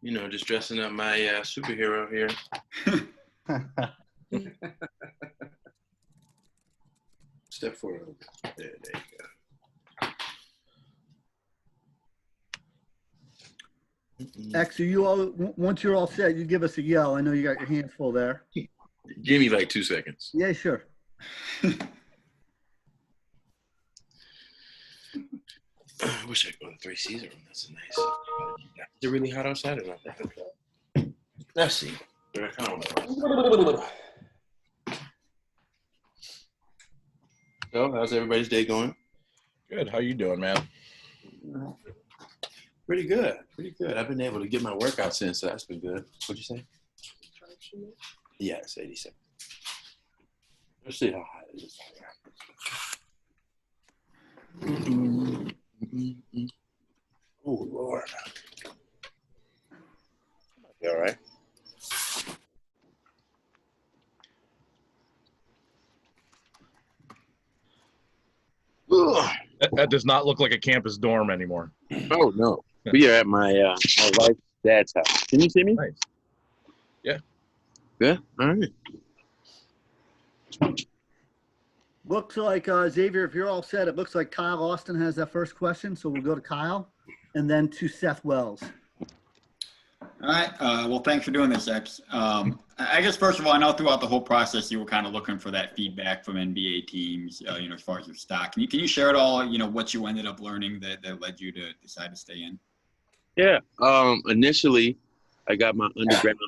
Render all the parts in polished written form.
just dressing up my superhero here. Step forward. There you go. X, are you all? Once you're all set, you give us a yell. I know you got your hands full there. Give me like 2 seconds. Yeah, sure. I wish I could go to the 3 Caesar room. That's nice. Is it really hot outside or not? Let's see. So, how's everybody's day going? Good. How you doing, man? Pretty good. Pretty good. I've been able to get my workouts in, so that's been good. What'd you say? Yeah, it's 87. Let's see how hot it is. Oh, Lord. You all right? That does not look like a campus dorm anymore. Oh, no. We are at my my wife's dad's house. Can you see me? Nice. Yeah. Yeah? All right. Looks like, Xavier, if you're all set, it looks like Kyle Austin has that first question. So we'll go to Kyle and then to Seth Wells. All right. Well, thanks for doing this, X. I guess, first of all, I know throughout the whole process, you were kind of looking for that feedback from NBA teams, as far as your stock. Can you share it all, what you ended up learning that led you to decide to stay in? Yeah. Initially, I got my undergraduate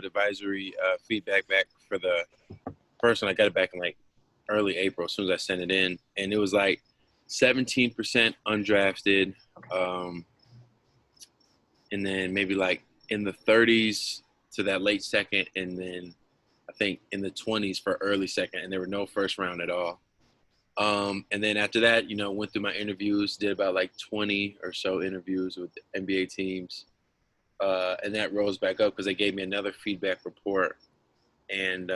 advisory feedback back for the first one. I got it back in like early April as soon as I sent it in. And it was like 17% undrafted. And then maybe like in the 30s to that late second. And then I think in the 20s for early second. And there were no first round at all. And then after that, went through my interviews, did about like 20 or so interviews with NBA teams. And that rose back up because they gave me another feedback report. And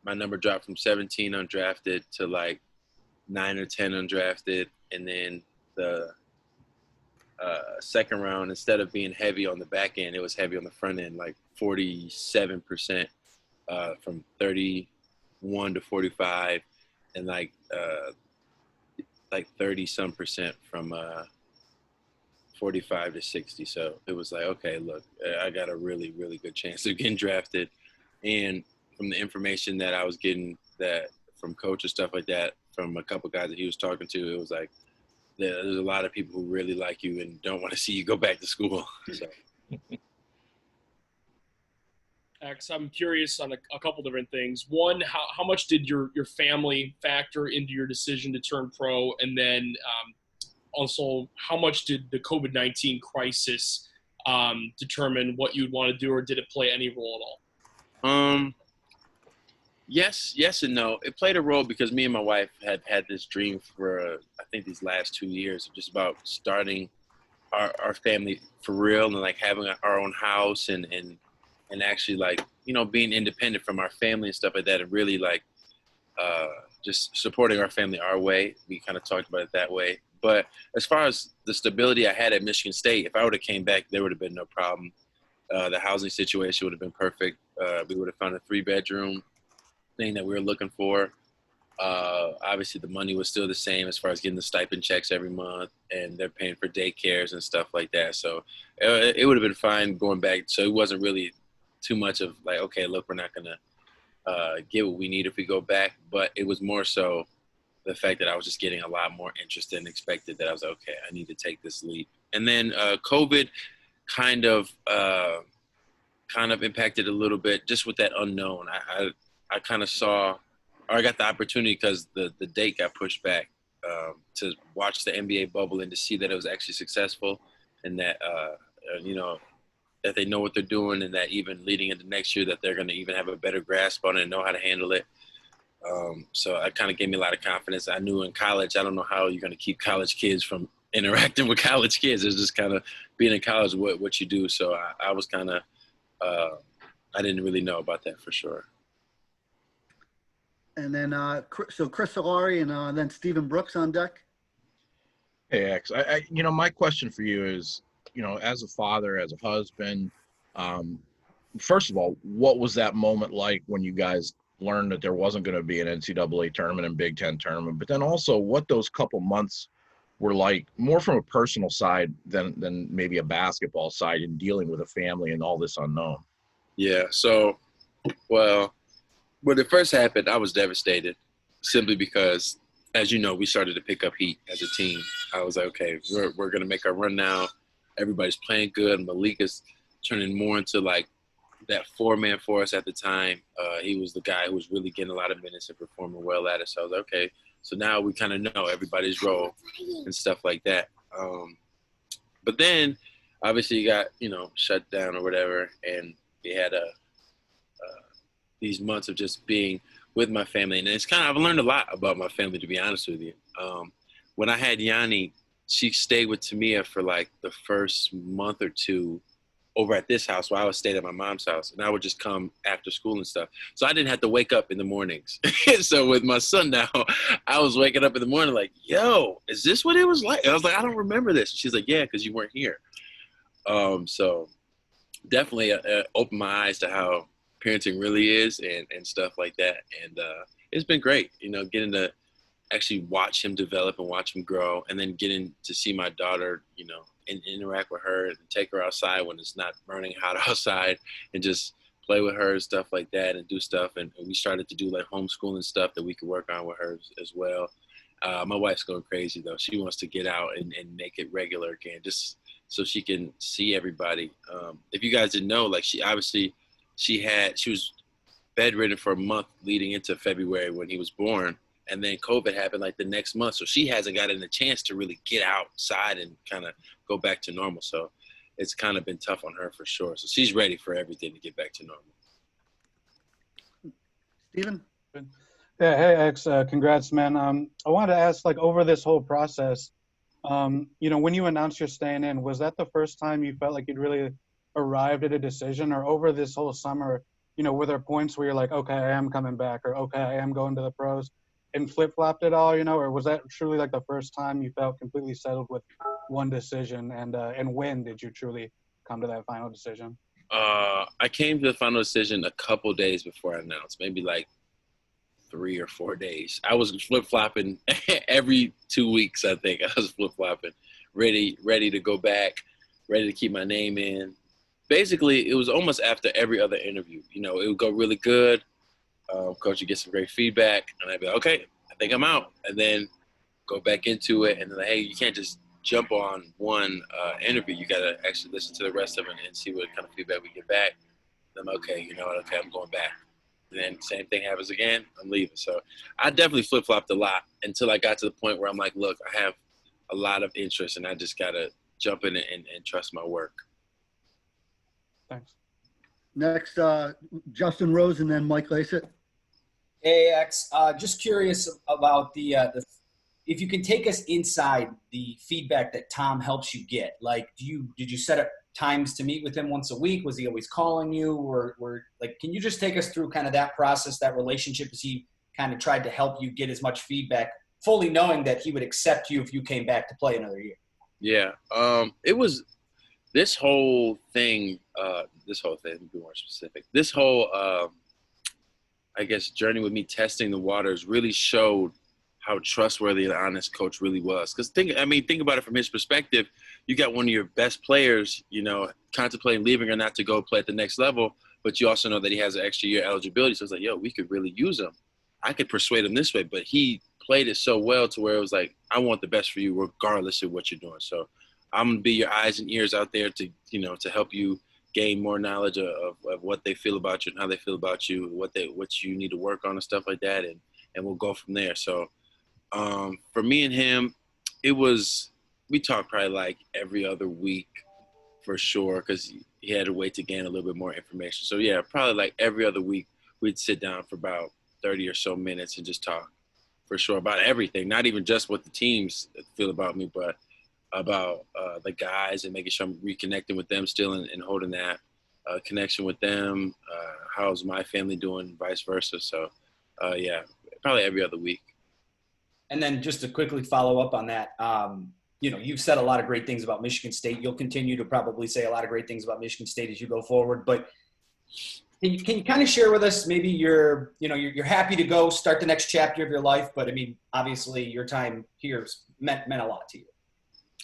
my number dropped from 17 undrafted to like 9 or 10 undrafted. And then the second round, instead of being heavy on the back end, it was heavy on the front end, like 47% from 31 to 45. And like 30-some% from 45 to 60. So it was like, okay, look, I got a really, really good chance of getting drafted. And from the information that I was getting that from coach and stuff like that, from a couple guys that he was talking to, it was like, there's a lot of people who really like you and don't want to see you go back to school. So. X, I'm curious on a couple different things. One, how much did your family factor into your decision to turn pro? And then also, how much did the COVID-19 crisis determine what you'd want to do, or did it play any role at all? Yes and no. It played a role because me and my wife had this dream for, I think, these last 2 years, just about starting our family for real and like having our own house and actually like, being independent from our family and stuff like that, and really like just supporting our family our way. We kind of talked about it that way. But as far as the stability I had at Michigan State, if I would have came back, there would have been no problem. The housing situation would have been perfect. We would have found a 3-bedroom thing that we were looking for. Obviously, the money was still the same as far as getting the stipend checks every month, and they're paying for daycares and stuff like that. So it would have been fine going back. So it wasn't really too much of like, okay, look, we're not going to get what we need if we go back. But it was more so the fact that I was just getting a lot more interest than expected, that I was like, okay, I need to take this leap. And then COVID kind of impacted a little bit just with that unknown. I kind of saw, or I got the opportunity because the date got pushed back to watch the NBA bubble and to see that it was actually successful, and that, that they know what they're doing, and that even leading into next year that they're going to even have a better grasp on it and know how to handle it. So it kind of gave me a lot of confidence. I knew in college, I don't know how you're going to keep college kids from interacting with college kids. It's just kind of being in college, what you do. So I was kind of, I didn't really know about that for sure. And then, so Chris Solari and then Stephen Brooks on deck. Hey, X, my question for you is, as a father, as a husband, um, first of all, what was that moment like when you guys learned that there wasn't going to be an NCAA tournament and Big Ten tournament? But then also what those couple months were like, more from a personal side than maybe a basketball side, in dealing with a family and all this unknown. Yeah. So, well, when it first happened, I was devastated simply because, as you know, we started to pick up heat as a team. I was like, okay, we're going to make our run now. Everybody's playing good. Malik is turning more into like that four-man for us at the time. He was the guy who was really getting a lot of minutes and performing well at it. So I was like, okay, so now we kind of know everybody's role and stuff like that. But then, obviously, you got, shut down or whatever, and we had these months of just being with my family. And it's I've learned a lot about my family, to be honest with you. When I had Yanni, she stayed with Tamia for like the first month or two over at this house while I was staying at my mom's house. And I would just come after school and stuff. So I didn't have to wake up in the mornings. So with my son now, I was waking up in the morning like, yo, is this what it was like? And I was like, I don't remember this. She's like, yeah, because you weren't here. So definitely opened my eyes to how parenting really is and stuff like that. And it's been great, getting to actually watch him develop and watch him grow, and then getting to see my daughter, and interact with her and take her outside when it's not burning hot outside, and just play with her and stuff like that, and do stuff. And we started to do like homeschooling stuff that we could work on with her as well. My wife's going crazy though. She wants to get out and make it regular again, just so she can see everybody. If you guys didn't know, like she was bedridden for a month leading into February when he was born. And then COVID happened like the next month. So she hasn't gotten a chance to really get outside and kind of go back to normal. So it's kind of been tough on her for sure. So she's ready for everything to get back to normal. Steven? Yeah, hey, X, congrats, man. I wanted to ask, like, over this whole process, when you announced you're staying in, was that the first time you felt like you'd really arrived at a decision? Or over this whole summer, were there points where you're like, okay, I am coming back, or okay, I am going to the pros, and flip-flopped it all, or was that truly like the first time you felt completely settled with one decision? And when did you truly come to that final decision? I came to the final decision a couple days before I announced, maybe like 3 or 4 days. I was flip-flopping every 2 weeks, I think. I was flip-flopping, ready to go back, ready to keep my name in. Basically, it was almost after every other interview. It would go really good. Coach would get some great feedback, and I'd be like, okay, I think I'm out. And then go back into it, and then, hey, you can't just jump on one interview. You got to actually listen to the rest of it and see what kind of feedback we get back. And I'm okay, okay, I'm going back. And then same thing happens again, I'm leaving. So I definitely flip-flopped a lot until I got to the point where I'm like, look, I have a lot of interest, and I just got to jump in and trust my work. Thanks. Next, Justin Rose, and then Mike Lacett. Hey, X, just curious about the if you can take us inside the feedback that Tom helps you get. Like, did you set up times to meet with him once a week? Was he always calling you, or like, can you just take us through kind of that process, that relationship, as he kind of tried to help you get as much feedback, fully knowing that he would accept you if you came back to play another year? Yeah, it was this whole thing. Let me be more specific. This whole I guess journey with me testing the waters really showed how trustworthy and honest Coach really was. Because think about it from his perspective. You got one of your best players, contemplating leaving or not to go play at the next level, but you also know that he has an extra year eligibility. So it's like, yo, we could really use him. I could persuade him this way, but he played it so well to where it was like, I want the best for you regardless of what you're doing. So I'm going to be your eyes and ears out there to help you gain more knowledge of what they feel about you and how they feel about you, what you need to work on and stuff like that. And we'll go from there. So for me and him, we talked probably like every other week for sure, because he had to wait to gain a little bit more information. So yeah, probably like every other week we'd sit down for about 30 or so minutes and just talk for sure about everything, not even just what the teams feel about me, but about the guys, and making sure I'm reconnecting with them still and holding that connection with them. How's my family doing, vice versa. So yeah, probably every other week. And then just to quickly follow up on that, you've said a lot of great things about Michigan State. You'll continue to probably say a lot of great things about Michigan State as you go forward. But can you kind of share with us, maybe you're happy to go start the next chapter of your life, but I mean, obviously your time here meant a lot to you.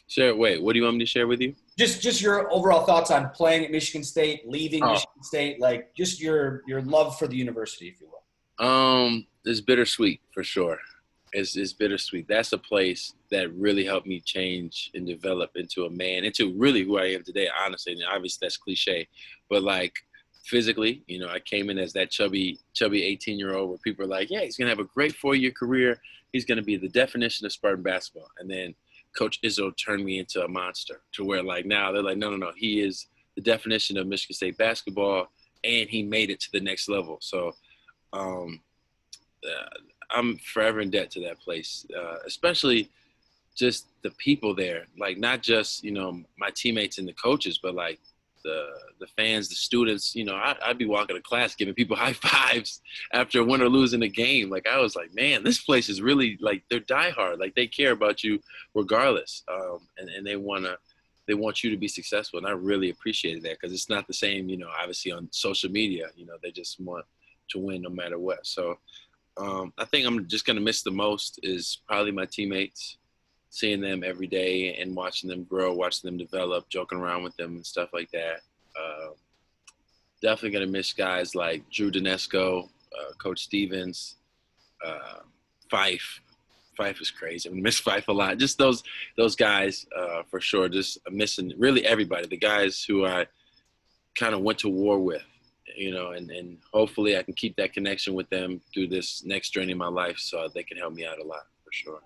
Sure. Wait, what do you want me to share with you? Just your overall thoughts on playing at Michigan State, leaving Michigan State, like just your love for the university, if you will. It's bittersweet for sure. It's bittersweet. That's a place that really helped me change and develop into a man, into really who I am today, honestly. And obviously that's cliche, but like physically, I came in as that chubby 18-year-old where people are like, yeah, he's going to have a great 4-year career. He's going to be the definition of Spartan basketball. And then Coach Izzo turned me into a monster to where like now they're like, no, he is the definition of Michigan State basketball, and he made it to the next level. So I'm forever in debt to that place, especially just the people there, like not just, my teammates and the coaches, but like the fans, the students. I'd be walking to class giving people high fives after win or losing a game. Like I was like, man, this place is really like, they're diehard. Like they care about you regardless. And they want you to be successful. And I really appreciated that, because it's not the same, obviously on social media, they just want to win no matter what. So I think I'm just going to miss the most is probably my teammates, seeing them every day and watching them grow, watching them develop, joking around with them and stuff like that. Definitely going to miss guys like Drew Donesco, Coach Stevens, Fife. Fife is crazy. I'm going to miss Fife a lot. Just those guys for sure. Just missing really everybody, the guys who I kind of went to war with, and hopefully I can keep that connection with them through this next journey in my life so they can help me out a lot for sure.